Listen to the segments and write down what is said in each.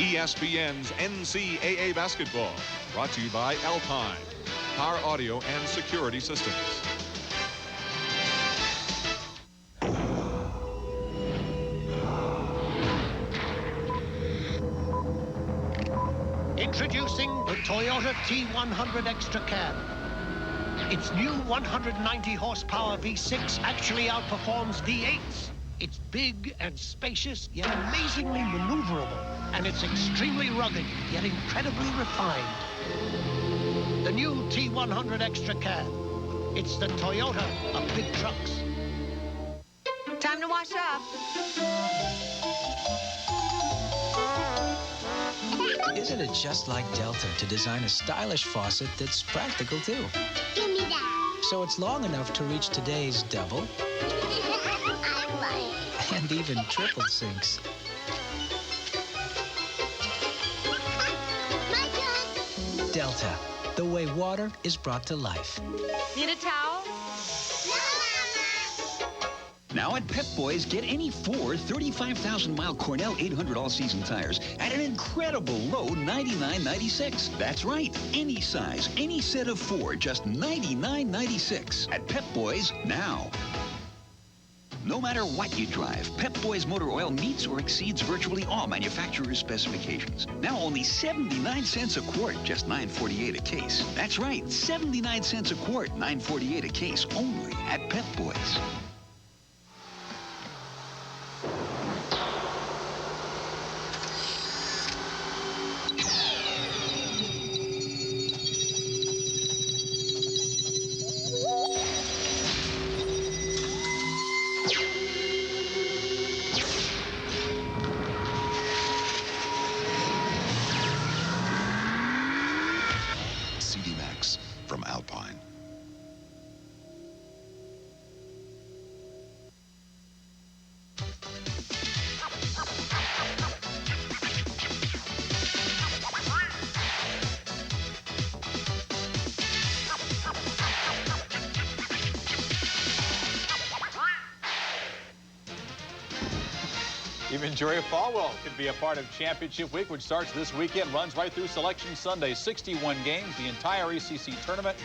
ESPN's NCAA basketball, brought to you by Alpine, Car Audio and Security Systems. Introducing the Toyota T100 Xtracab. Its new 190 horsepower V6 actually outperforms V8s. It's big and spacious, yet amazingly maneuverable. And it's extremely rugged, yet incredibly refined. The new T100 Xtracab. It's the Toyota of big trucks. Time to wash up. Isn't it just like Delta to design a stylish faucet that's practical, too? Give me that. So it's long enough to reach today's double and even triple sinks. My turn. Delta, the way water is brought to life. Need a towel? Now at Pep Boys, get any four 35,000-mile Cornell 800 all-season tires at an incredible low $99.96. That's right. Any size, any set of four, just $99.96 at Pep Boys now. No matter what you drive, Pep Boys motor oil meets or exceeds virtually all manufacturer's specifications. Now only 79 cents a quart, just $9.48 a case. That's right, 79 cents a quart, $9.48 a case, only at Pep Boys. From Alpine. Even Jerry Falwell could be a part of Championship Week, which starts this weekend, runs right through Selection Sunday. 61 games, the entire ECC tournament.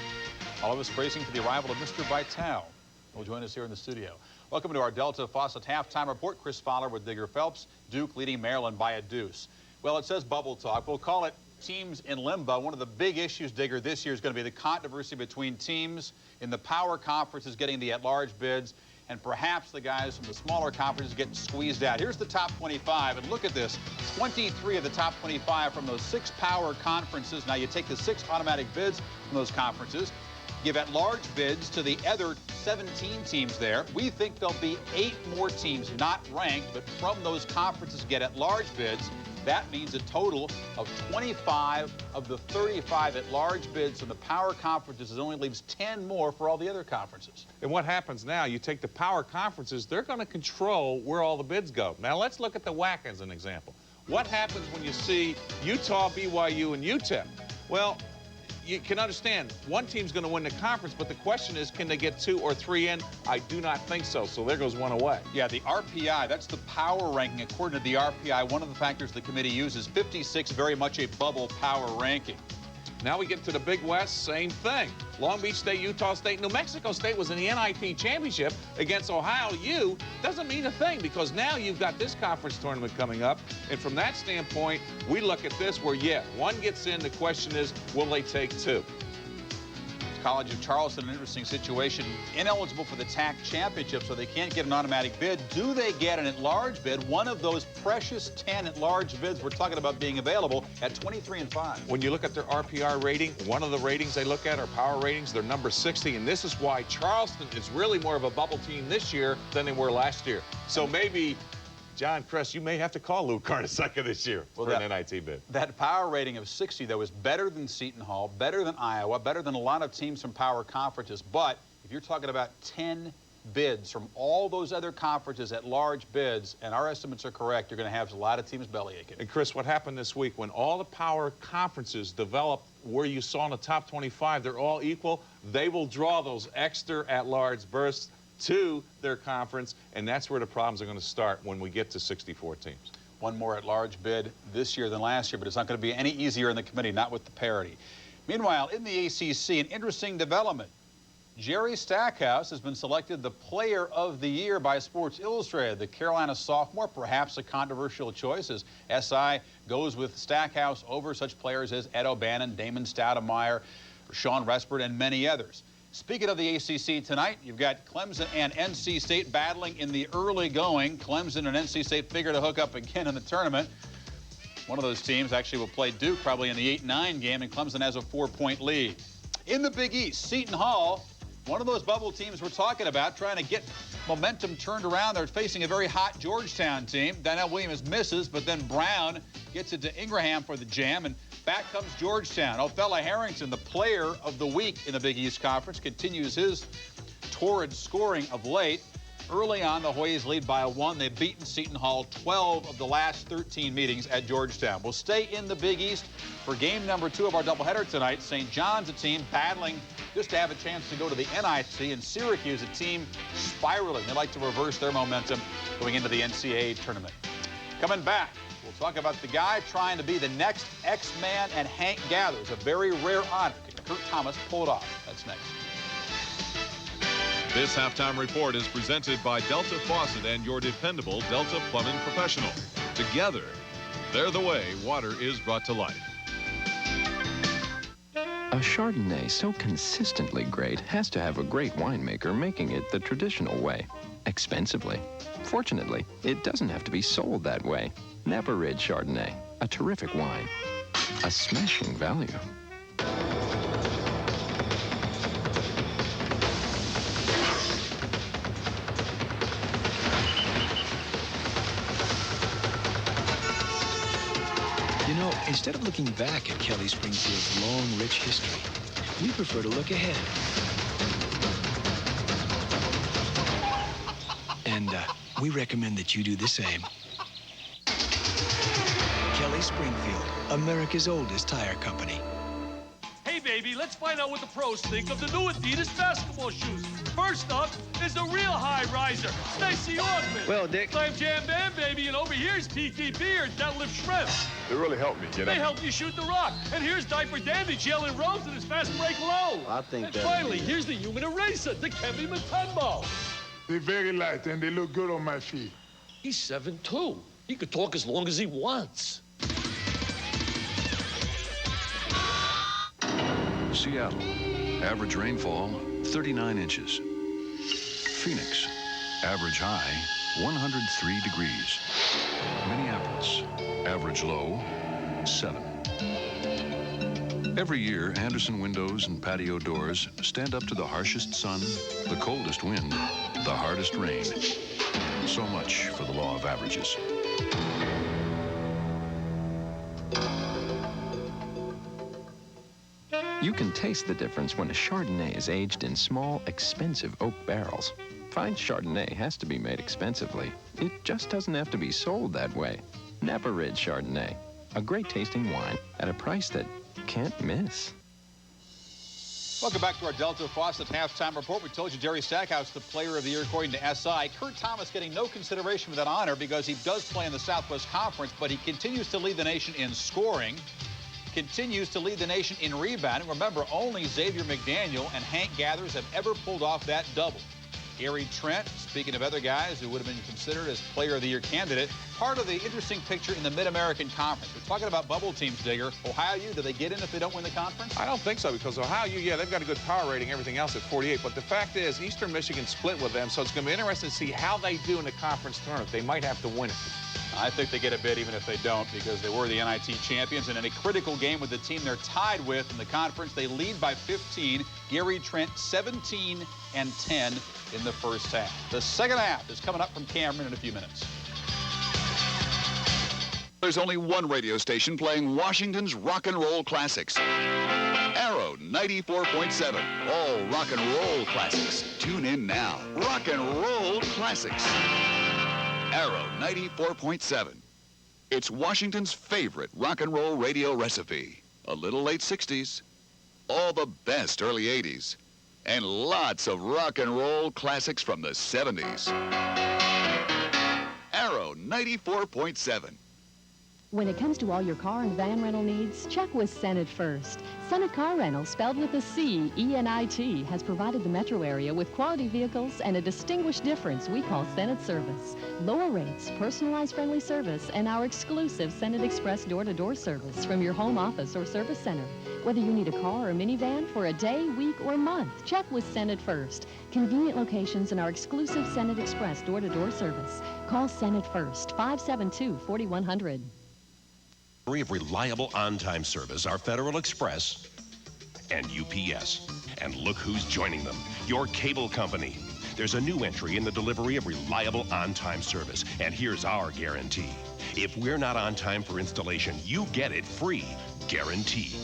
All of us bracing for the arrival of Mr. Vitale, who will join us here in the studio. Welcome to our Delta Faucet Halftime Report. Chris Fowler with Digger Phelps. Duke leading Maryland by a deuce. Well, it says bubble talk. We'll call it teams in limbo. One of the big issues, Digger, this year is going to be the controversy between teams in the power conferences getting the at-large bids, and perhaps the guys from the smaller conferences getting squeezed out. Here's the top 25, and look at this. 23 of the top 25 from those 6 power conferences. Now you take the 6 automatic bids from those conferences, give at-large bids to the other 17 teams there. We think there'll be 8 more teams not ranked, but from those conferences get at-large bids. That means a total of 25 of the 35 at-large bids from the power conferences. It only leaves 10 more for all the other conferences. And what happens now, you take the power conferences, they're going to control where all the bids go. Now, let's look at the WAC as an example. What happens when you see Utah, BYU, and UTEP? Well, you can understand one team's going to win the conference, but the question is, can they get 2 or 3 in? I do not think so. So there goes one away. Yeah, the RPI, that's the power ranking. According to the RPI, one of the factors the committee uses, 56, very much a bubble power ranking. Now we get to the Big West, same thing. Long Beach State, Utah State, New Mexico State was in the NIT championship against Ohio U. Doesn't mean a thing, because now you've got this conference tournament coming up. And from that standpoint, we look at this where, yeah, one gets in. The question is, will they take 2? College of Charleston, an interesting situation, ineligible for the TAC championship, so they can't get an automatic bid. Do they get an at-large bid? One of those precious 10 at-large bids we're talking about being available at 23-5. When you look at their RPI rating, one of the ratings they look at are power ratings. They're number 60, and this is why Charleston is really more of a bubble team this year than they were last year. So maybe, John Kress, you may have to call Luke Carnesecca this year for an NIT bid. That power rating of 60, though, is better than Seton Hall, better than Iowa, better than a lot of teams from power conferences. But if you're talking about 10 bids from all those other conferences at large bids, and our estimates are correct, you're going to have a lot of teams belly aching. And Chris, what happened this week when all the power conferences developed where you saw in the top 25, they're all equal, they will draw those extra at-large berths to their conference, and that's where the problems are going to start when we get to 64 teams. One more at-large bid this year than last year, but it's not going to be any easier in the committee, not with the parity. Meanwhile, in the ACC, an interesting development. Jerry Stackhouse has been selected the Player of the Year by Sports Illustrated. The Carolina sophomore, perhaps a controversial choice, as SI goes with Stackhouse over such players as Ed O'Bannon, Damon Stoudemire, Sean Respert, and many others. Speaking of the ACC tonight, you've got Clemson and NC State battling in the early going. Clemson and NC State figure to hook up again in the tournament. One of those teams actually will play Duke probably in the 8-9 game, and Clemson has a 4-point lead. In the Big East, Seton Hall, one of those bubble teams we're talking about, trying to get momentum turned around. They're facing a very hot Georgetown team. Donnell Williams misses, but then Brown gets it to Ingraham for the jam, and back comes Georgetown. Othella Harrington, the player of the week in the Big East Conference, continues his torrid scoring of late. Early on, the Hoyas lead by 1. They've beaten Seton Hall 12 of the last 13 meetings at Georgetown. We'll stay in the Big East for game number 2 of our doubleheader tonight. St. John's, a team battling just to have a chance to go to the NIT, and Syracuse, a team spiraling. They like to reverse their momentum going into the NCAA tournament. Coming back, we'll talk about the guy trying to be the next X-Man, and Hank Gathers, a very rare honor. Can Kurt Thomas pull it off? That's next. This halftime report is presented by Delta Faucet and your dependable Delta Plumbing Professional. Together, they're the way water is brought to life. A Chardonnay so consistently great has to have a great winemaker making it the traditional way, expensively. Fortunately, it doesn't have to be sold that way. Napa Ridge Chardonnay, a terrific wine, a smashing value. You know, instead of looking back at Kelly-Springfield's long, rich history, we prefer to look ahead. And we recommend that you do the same. Kelly-Springfield, America's oldest tire company. Hey, baby, let's find out what the pros think of the new Adidas basketball shoes. First up is the real high riser, Stacey Ortman. Well, Dick. Slam Jam Bam, baby, and over here's PTB or Deadlift Shrimp. They really helped me, They helped you shoot the rock. And here's Diaper Dandy, Jalen Rose, and his fast break low. I think and finally, here's the human eraser, the Kevin Mutombo. They're very light, and they look good on my feet. He's 7'2". He could talk as long as he wants. Seattle, average rainfall 39 inches. Phoenix, average high 103 degrees. Minneapolis, average low 7. Every year, Andersen windows and patio doors stand up to the harshest sun, the coldest wind, the hardest rain. So much for the law of averages. You can taste the difference when a Chardonnay is aged in small, expensive oak barrels. Fine Chardonnay has to be made expensively. It just doesn't have to be sold that way. Napa Ridge Chardonnay, a great tasting wine at a price that you can't miss. Welcome back to our Delta Faucet halftime report. We told you Jerry Stackhouse, the player of the year according to SI. Kurt Thomas getting no consideration for that honor because he does play in the Southwest Conference, but he continues to lead the nation in scoring, continues to lead the nation in rebounding. Remember, only Xavier McDaniel and Hank Gathers have ever pulled off that double. Gary Trent, speaking of other guys who would have been considered as Player of the Year candidate, part of the interesting picture in the Mid-American Conference. We're talking about bubble teams, Digger. Ohio U, do they get in if they don't win the conference? I don't think so, because Ohio U, yeah, they've got a good power rating, everything else at 48. But the fact is, Eastern Michigan split with them, so it's going to be interesting to see how they do in the conference tournament. They might have to win it. I think they get a bid even if they don't, because they were the NIT champions. And in a critical game with the team they're tied with in the conference, they lead by 15. Gary Trent 17 and 10 in the first half. The second half is coming up from Cameron in a few minutes. There's only one radio station playing Washington's rock and roll classics. Arrow 94.7. All rock and roll classics. Tune in now. Rock and roll classics. Arrow 94.7. It's Washington's favorite rock and roll radio recipe. A little late 60s, all the best early 80s, and lots of rock and roll classics from the 70s. Arrow 94.7. When it comes to all your car and van rental needs, check with Cenit first. Cenit Car Rental, spelled with a C, E-N-I-T, has provided the metro area with quality vehicles and a distinguished difference we call Cenit Service. Lower rates, personalized friendly service, and our exclusive Cenit Express door-to-door service from your home office or service center. Whether you need a car or minivan for a day, week, or month, check with Cenit first. Convenient locations and our exclusive Cenit Express door-to-door service. Call Cenit first, 572-4100. Of reliable on-time service are Federal Express and UPS. And look who's joining them, your cable company. There's a new entry in the delivery of reliable on-time service, and here's our guarantee. If we're not on time for installation, you get it free, guaranteed.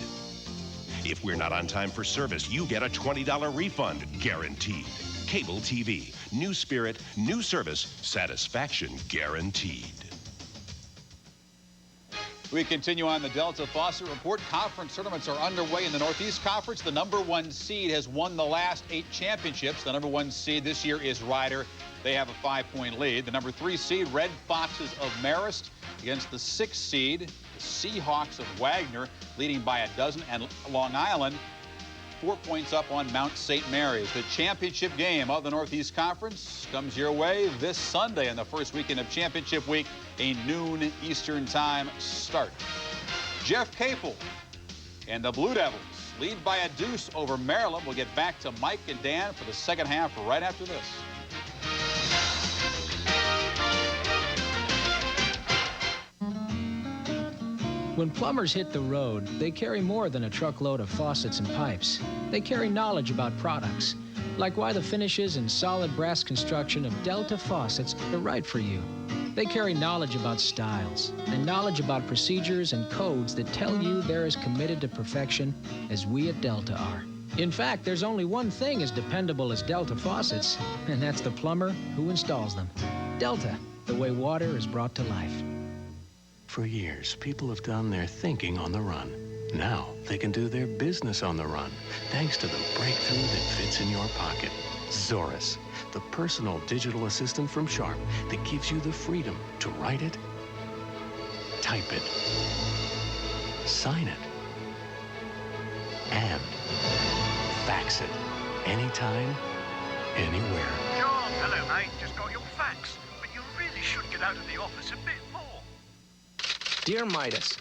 If we're not on time for service, you get a $20 refund, guaranteed. Cable TV, new spirit, new service, satisfaction guaranteed. We continue on the Delta Faucet Report. Conference tournaments are underway in the Northeast Conference. The #1 seed has won the last 8 championships. The #1 seed this year is Ryder. They have a 5-point lead. The #3 seed, Red Foxes of Marist, against the 6th seed, the Seahawks of Wagner, leading by a dozen, and Long Island 4 points up on Mount St. Mary's. The championship game of the Northeast Conference comes your way this Sunday in the first weekend of championship week, a noon Eastern time start. Jeff Capel and the Blue Devils lead by a deuce over Maryland. We'll get back to Mike and Dan for the second half right after this. When plumbers hit the road, they carry more than a truckload of faucets and pipes. They carry knowledge about products, like why the finishes and solid brass construction of Delta faucets are right for you. They carry knowledge about styles and knowledge about procedures and codes that tell you they're as committed to perfection as we at Delta are. In fact, there's only one thing as dependable as Delta faucets, and that's the plumber who installs them. Delta, the way water is brought to life. For years, people have done their thinking on the run. Now, they can do their business on the run, thanks to the breakthrough that fits in your pocket. Zaurus, the personal digital assistant from Sharp that gives you the freedom to write it, type it, sign it, and fax it anytime, anywhere. John, hello, mate. Just got your fax. But you really should get out of the office a bit more. Dear Midas,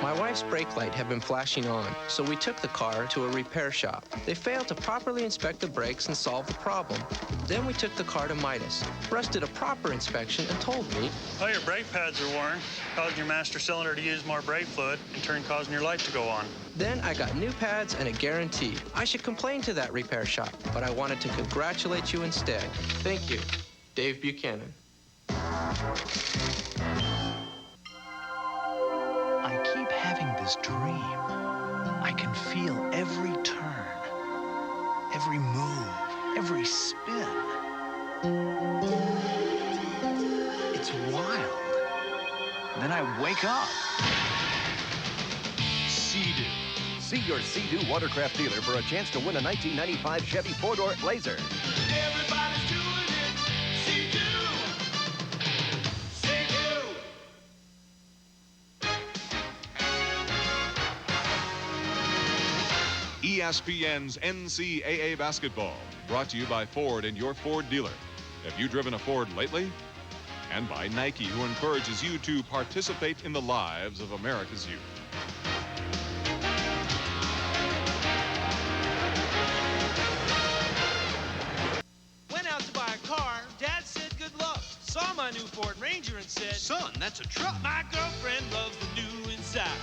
my wife's brake light had been flashing on, so we took the car to a repair shop. They failed to properly inspect the brakes and solve the problem. Then we took the car to Midas. Russ did a proper inspection and told me, oh, your brake pads are worn, causing your master cylinder to use more brake fluid, in turn causing your light to go on. Then I got new pads and a guarantee. I should complain to that repair shop, but I wanted to congratulate you instead. Thank you, Dave Buchanan. I keep having this dream. I can feel every turn, every move, every spin. It's wild. Then I wake up. Sea-Doo. See your Sea-Doo watercraft dealer for a chance to win a 1995 Chevy 4-door Blazer. Everybody's doing it. Sea-Doo. Sea-Doo. ESPN's NCAA basketball, brought to you by Ford and your Ford dealer. Have you driven a Ford lately? And by Nike, who encourages you to participate in the lives of America's youth. Went out to buy a car. Dad said good luck. Saw my new Ford Ranger and said, son, that's a truck. My girlfriend loves the new inside.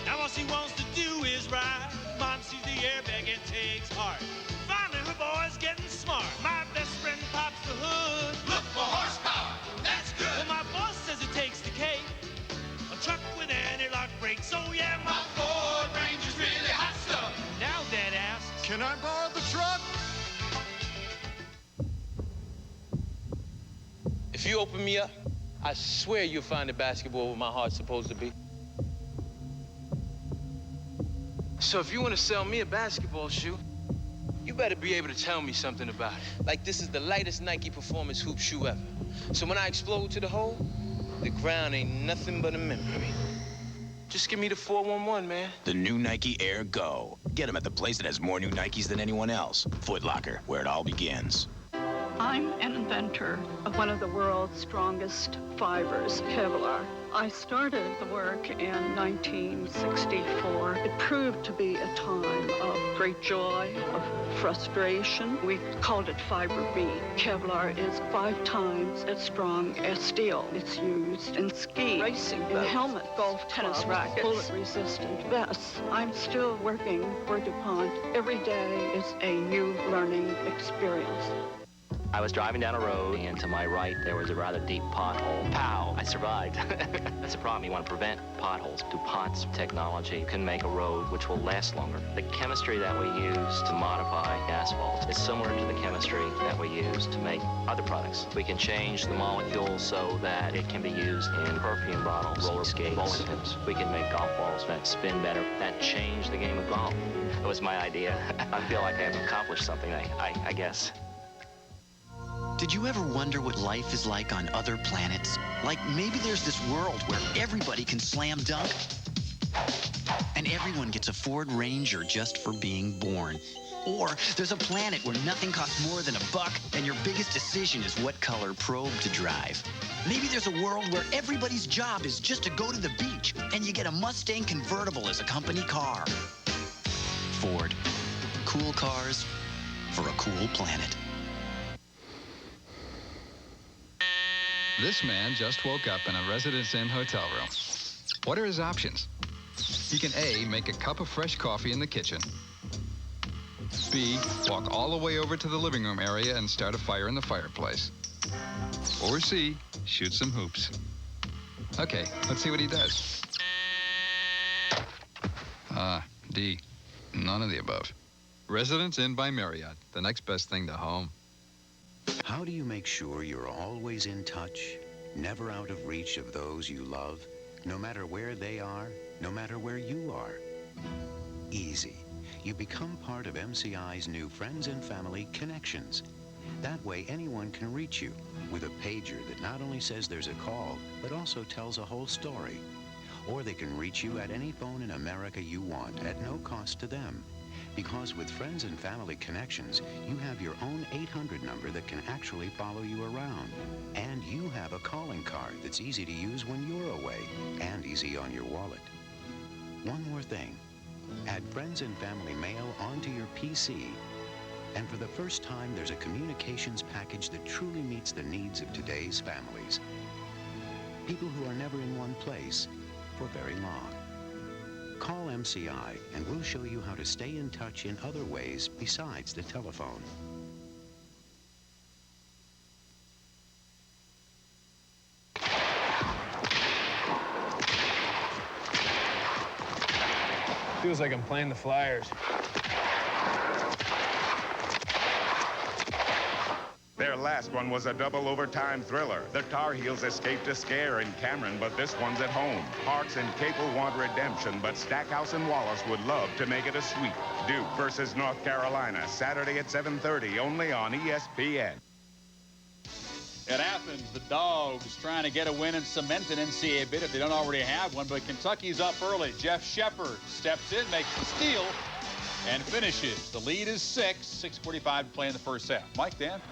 Now all she wants to do is ride. Mom sees the airbag and takes heart. Finally, her boy's getting smart. My best friend pops the hood. Look for horsepower. That's good. Well, my boss says it takes the cake. A truck with anti-lock brakes. Oh, yeah, my Ford Ranger's really hot stuff. Now Dad asks, can I borrow the truck? If you open me up, I swear you'll find the basketball where my heart's supposed to be. So if you want to sell me a basketball shoe, you better be able to tell me something about it. Like this is the lightest Nike Performance hoop shoe ever. So when I explode to the hole, the ground ain't nothing but a memory. Just give me the 411, man. The new Nike Air Go. Get them at the place that has more new Nikes than anyone else. Foot Locker, where it all begins. I'm an inventor of one of the world's strongest fibers, Kevlar. I started the work in 1964. It proved to be a time of great joy, of frustration. We called it fiber bead. Kevlar is 5 times as strong as steel. It's used in ski, racing, in helmet, golf, tennis rackets, bullet-resistant vests. I'm still working for DuPont. Every day is a new learning experience. I was driving down a road, and to my right, there was a rather deep pothole. Pow! I survived. That's the problem. You want to prevent potholes. DuPont's technology can make a road which will last longer. The chemistry that we use to modify asphalt is similar to the chemistry that we use to make other products. We can change the molecule so that it can be used in perfume bottles, roller skates, bowling pins. We can make golf balls that spin better. That changed the game of golf. It was my idea. I feel like I've accomplished something, I guess. Did you ever wonder what life is like on other planets? Like maybe there's this world where everybody can slam dunk and everyone gets a Ford Ranger just for being born. Or there's a planet where nothing costs more than $1 and your biggest decision is what color probe to drive. Maybe there's a world where everybody's job is just to go to the beach and you get a Mustang convertible as a company car. Ford. Cool cars for a cool planet. This man just woke up in a Residence Inn hotel room. What are his options? He can A, make a cup of fresh coffee in the kitchen. B, walk all the way over to the living room area and start a fire in the fireplace. Or C, shoot some hoops. Okay, let's see what he does. D, none of the above. Residence Inn by Marriott, the next best thing to home. How do you make sure you're always in touch, never out of reach of those you love, no matter where they are, no matter where you are? Easy. You become part of MCI's new Friends and Family Connections. That way anyone can reach you with a pager that not only says there's a call, but also tells a whole story. Or they can reach you at any phone in America you want at no cost to them. Because with Friends and Family Connections, you have your own 800 number that can actually follow you around. And you have a calling card that's easy to use when you're away and easy on your wallet. One more thing. Add Friends and Family Mail onto your PC. And for the first time, there's a communications package that truly meets the needs of today's families. People who are never in one place for very long. Call MCI and we'll show you how to stay in touch in other ways besides the telephone. Feels like I'm playing the Flyers. Their last one was a double overtime thriller. The Tar Heels escaped a scare in Cameron, but this one's at home. Parks and Capel want redemption, but Stackhouse and Wallace would love to make it a sweep. Duke versus North Carolina, Saturday at 7:30, only on ESPN. At Athens, the Dogs trying to get a win and cement an NCAA bid if they don't already have one, but Kentucky's up early. Jeff Shepard steps in, makes the steal, and finishes. The lead is 6:45 to play in the first half. Mike, Dan?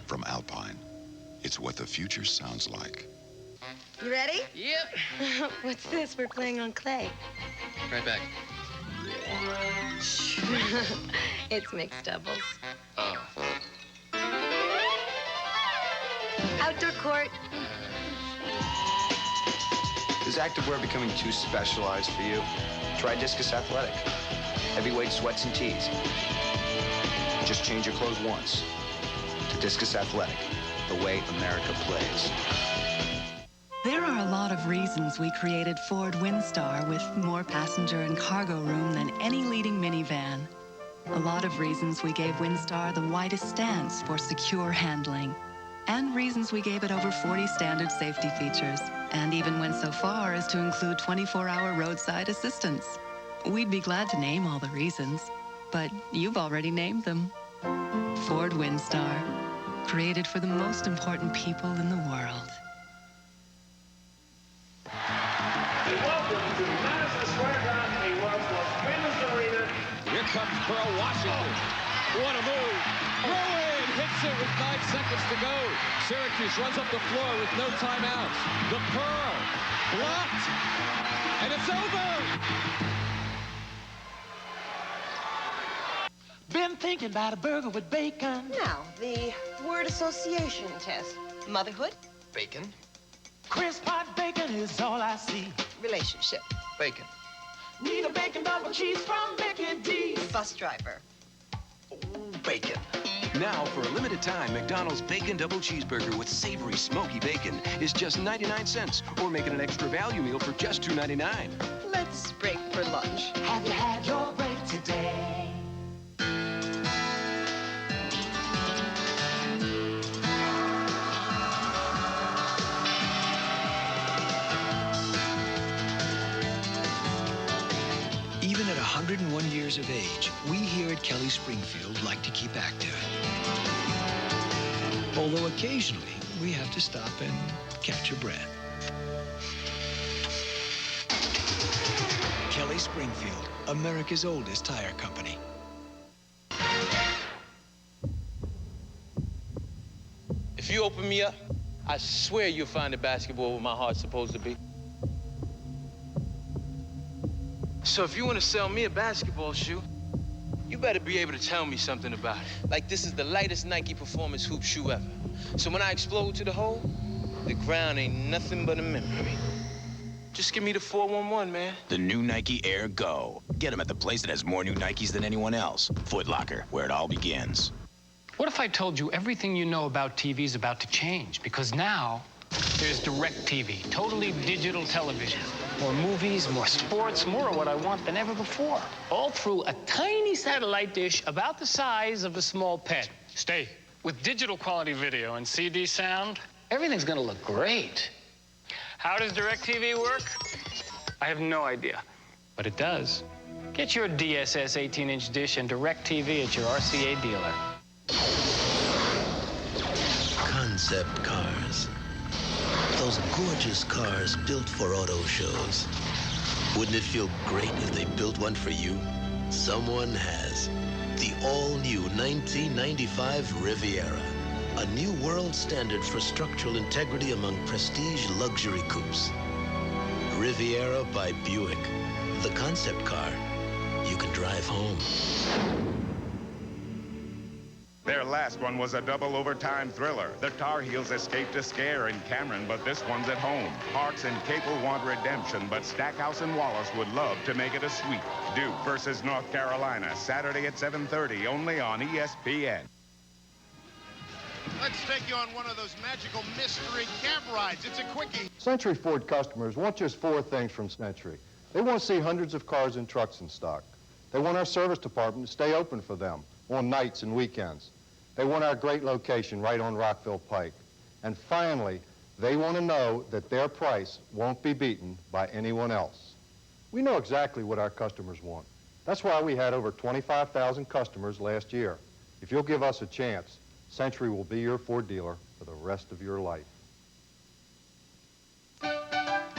From Alpine. It's what the future sounds like. You ready? Yep. What's this? We're playing on clay. Right back. It's mixed doubles. Oh. Outdoor court. Is activewear becoming too specialized for you? Try Discus Athletic. Heavyweight sweats and tees. Just change your clothes once. To Discus Athletic, the way America plays. There are a lot of reasons we created Ford Windstar with more passenger and cargo room than any leading minivan. A lot of reasons we gave Windstar the widest stance for secure handling, and reasons we gave it over 40 standard safety features, and even went so far as to include 24-hour roadside assistance. We'd be glad to name all the reasons, but you've already named them. Ford Windstar, created for the most important people in the world. Welcome to Madison Square Garden, the world's most famous arena. Here comes Pearl Washington. What a move. Rowan hits it with 9 seconds to go. Syracuse runs up the floor with no timeouts. The Pearl blocked, and it's over. Been thinking about a burger with bacon. Now, the word association test. Motherhood? Bacon. Crisp hot bacon is all I see. Relationship. Bacon. Need a bacon double cheese from Becky D. Bus driver. Bacon. Now, for a limited time, McDonald's Bacon Double Cheeseburger with savory, smoky bacon is just 99 cents, or make it an extra value meal for just $2.99. Let's break for lunch. Have you had your break today? Even at 101 years of age, we here at Kelly-Springfield like to keep active. Although occasionally, we have to stop and catch a breath. Kelly-Springfield, America's oldest tire company. If you open me up, I swear you'll find the basketball where my heart's supposed to be. So if you want to sell me a basketball shoe, you better be able to tell me something about it. Like this is the lightest Nike Performance hoop shoe ever. So when I explode to the hole, the ground ain't nothing but a memory. Just give me the 411, man. The new Nike Air Go. Get them at the place that has more new Nikes than anyone else. Foot Locker, where it all begins. What if I told you everything you know about TV is about to change? Because now there's DirecTV, totally digital television. More movies, more sports, more of what I want than ever before. All through a tiny satellite dish about the size of a small pet. Stay. With digital quality video and CD sound, everything's gonna look great. How does DirecTV work? I have no idea, but it does. Get your DSS 18-inch dish and DirecTV at your RCA dealer. Concept cars. Those gorgeous cars built for auto shows. Wouldn't it feel great if they built one for you? Someone has. The all-new 1995 Riviera. A new world standard for structural integrity among prestige luxury coupes. Riviera by Buick. The concept car you can drive home. Their last one was a double overtime thriller. The Tar Heels escaped a scare in Cameron, but this one's at home. Parks and Capel want redemption, but Stackhouse and Wallace would love to make it a sweep. Duke versus North Carolina, Saturday at 7:30, only on ESPN. Let's take you on one of those magical mystery cab rides. It's a quickie. Century Ford customers want just 4 things from Century. They want to see hundreds of cars and trucks in stock. They want our service department to stay open for them on nights and weekends. They want our great location right on Rockville Pike. And finally, they want to know that their price won't be beaten by anyone else. We know exactly what our customers want. That's why we had over 25,000 customers last year. If you'll give us a chance, Century will be your Ford dealer for the rest of your life.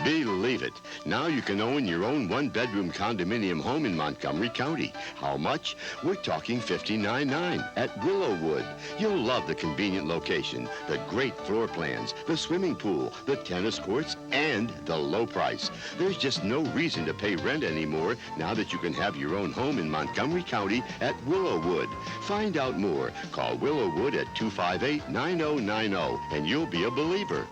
Believe it. Now you can own your own one-bedroom condominium home in Montgomery County. How much? We're talking $59.9 at Willowwood. You'll love the convenient location, the great floor plans, the swimming pool, the tennis courts, and the low price. There's just no reason to pay rent anymore now that you can have your own home in Montgomery County at Willowwood. Find out more. Call Willowwood at 258-9090, and you'll be a believer.